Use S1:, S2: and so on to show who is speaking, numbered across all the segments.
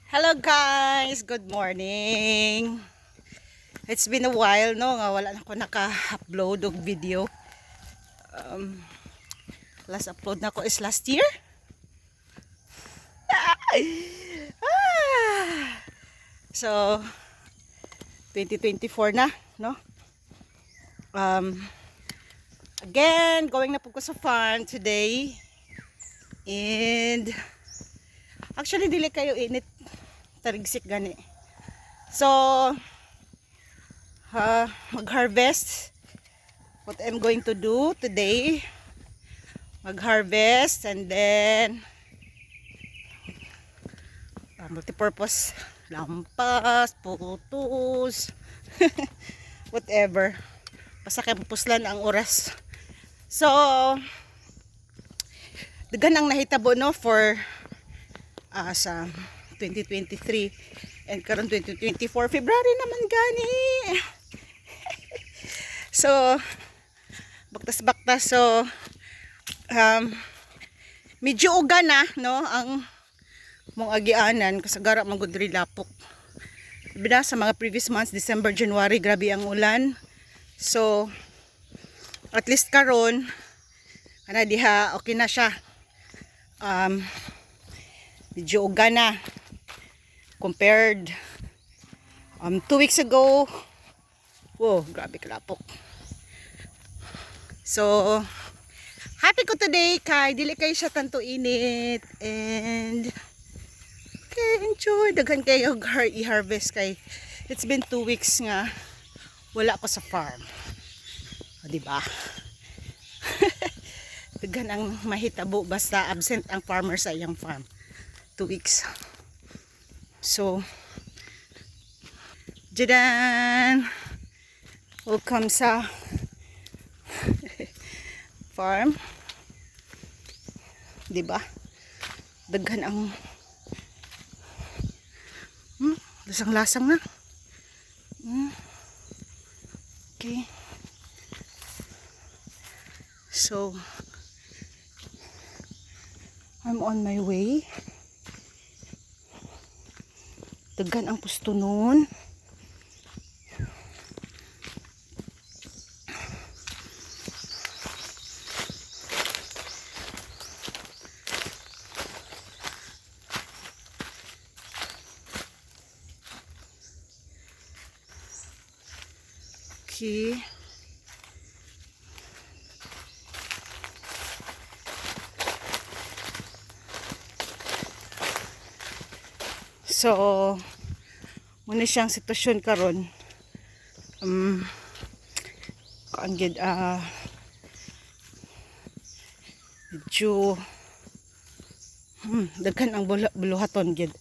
S1: Hello guys, good morning. It's been a while no nga wala na ako naka-upload og video. Last upload na ko is last year. Ah! So 2024 na, no? Again, going na po ko sa farm today. And actually dili kayo init tarigsik gani. So mag-harvest. What I'm going to do today, mag-harvest and then multi-purpose lampas, putos, whatever. Basta kay puslan ang oras. So dagan ang nahitabo no for sa 2023 and karon 2024 February naman gani. So baktas-baktas, so medyo uga na no ang mong agianan kasagara man gud diri lapok. Bida sa mga previous months, December, January, grabe ang ulan. So at least karon ana diha okay na siya. Medyo uga na compared 2 weeks ago. Wow, grabe kalapok. So happy ko today kay dili kay siya tanto init and okay, enjoy daghan kayo i-harvest kay it's been 2 weeks nga wala ko sa farm. O diba? Daghan ang mahitabo basta absent ang farmer sa iyang farm. 2 weeks. So Jadan, welcome sa farm. Diba? Daghan ang lasang-lasang na. Okay. So I'm on my way. Daghan ang pusto nun. Okay. So muna siyang sitwasyon karon. Kaangid medyo daghan ang buluhaton gid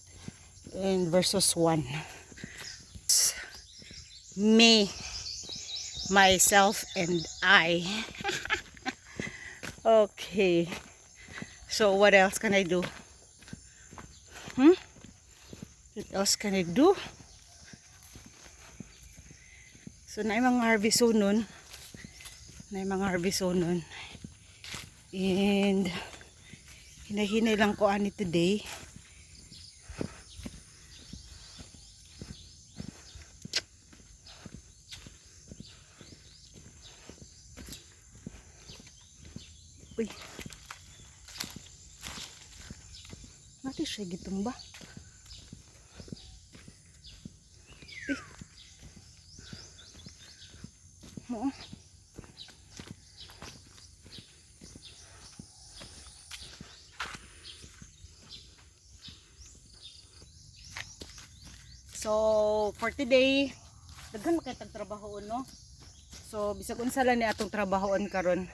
S1: in versus 1. Me, myself and I. Okay. So what else can I do? What else can I do? So na mga harvest nun. And hinahinay lang ko ani today. Uy. Mati siya gitumba. Uy. Oo. So for today, daghan makitag trabaho no. So bisag unsa lang ni atong trabahoon karon.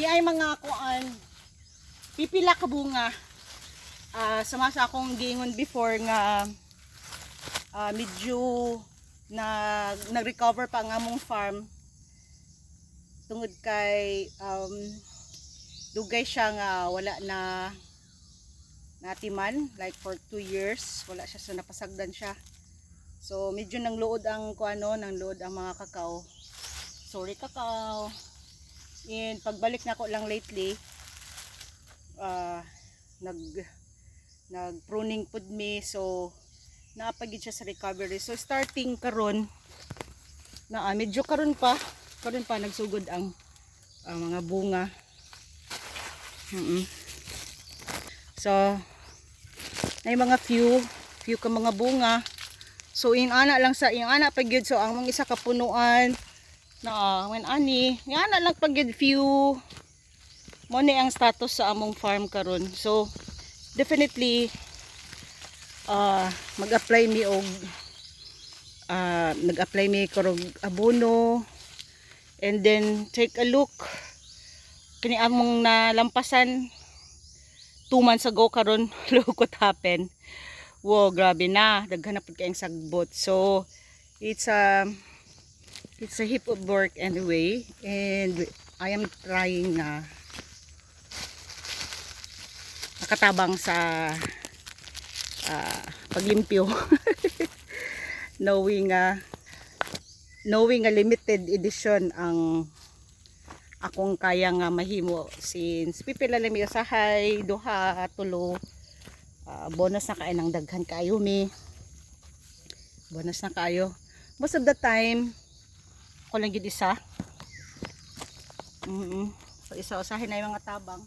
S1: Di ay mga kuan pipila ka bunga. Sama sa akong giingon before nga medyo nag-recover pa ang among farm tungod kay dugay siya nga wala na natiman like for 2 years wala siya, so napasagdan siya. So medyo nang luod ang nang luod ang mga kakao. Sorry kakao. And pagbalik na ko lang lately nag pruning pud me, so naapagid siya sa recovery. So starting karon na medyo karon pa nagsugod ang mga bunga. So may mga few ka mga bunga. So ingana lang sa ingana pagyud, so ang mga isa ka punuan na when ani ingana lang pagyud few mo ni ang status sa among farm karon. So definitely mag-apply mi og nag-apply mi karog abono, and then take a look kini among nalampasan 2 months ago karon. Look what happened. Wow, grabe na, daghan na pud kayong sagbot. So it's a heap of work anyway, and I am trying na nakatabang sa paglimpyo. knowing a limited edition ang akong kaya nga mahimo, since pipila lang mi usahay duha tulo. Bonus na kayo ng daghan kayo mi, bonus na kayo. Most of the time ako lang gid isa. So isa usahin na yung mga tabang.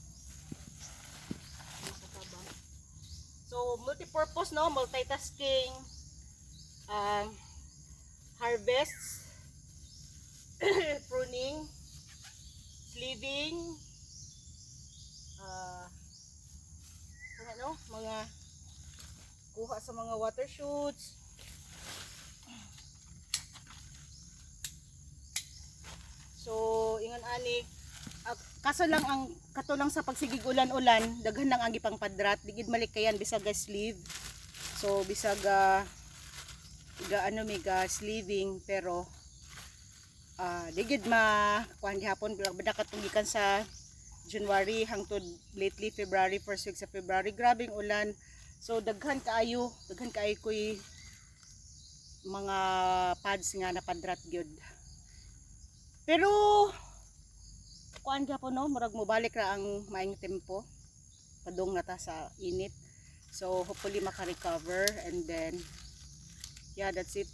S1: So multi-purpose, no, multitasking, harvests, pruning, sleeving, mga kuha sa mga water shoots. So ingon ani, kaso lang ang katulang sa pagsigig ulan-ulan, daghan lang ang gipang padrat, digid malikayan bisag sleeve. So bisag mega sleeving, pero digid kuan gihapon bada katugikan sa January hangtod lately February, first week sa February, grabing ulan. So daghan kaayo koy mga pads nga napadrat gyud. Pero kuan gyapon, no, murag mobalik ra ang maayong tempo, padung na ta sa init. So hopefully maka-recover, and then yeah, that's it.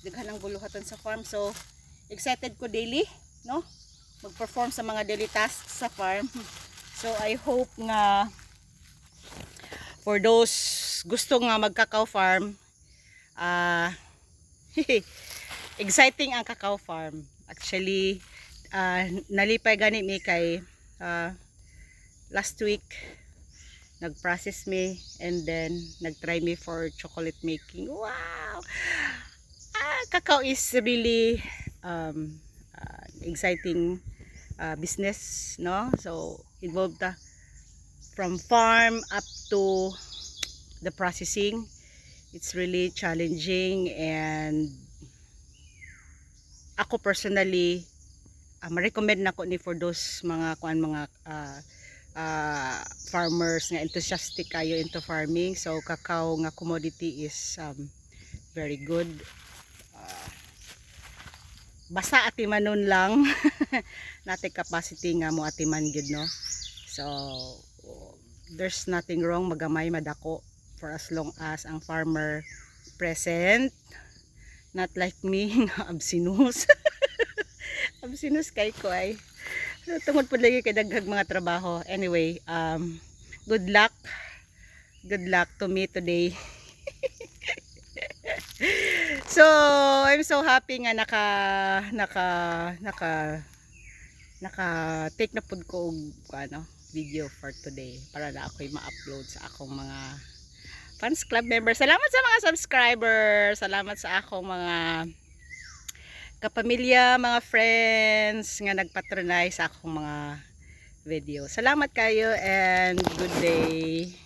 S1: Daghan ang buluhatan sa farm, so excited ko daily, no, mag-perform sa mga daily tasks sa farm. So I hope nga for those gusto nga mag-cacao farm, exciting ang cacao farm. Actually nalipay gani mi kay last week nag-process me, and then nag-try me for chocolate making. Wow, cacao is really exciting business, no? So involved from farm up to the processing. It's really challenging, and ako personally ma-recommend nako ni for those mga farmers nga enthusiastic kayo into farming. So cacao nga commodity is very good. Basta atimanon lang natin capacity nga mo atiman gid, no? So there's nothing wrong magamay madako for as long as ang farmer present, not like me nga absinus. Absinus kay ko ay tungod po lagi kay daghag mga trabaho. Anyway, good luck to me today. So I'm so happy nga naka take na pud ko og video for today para na ako'y ma-upload sa akong mga fans club members. Salamat sa mga subscribers, salamat sa akong mga kapamilya, mga friends nga nagpatronize sa akong mga video. Salamat kayo and good day.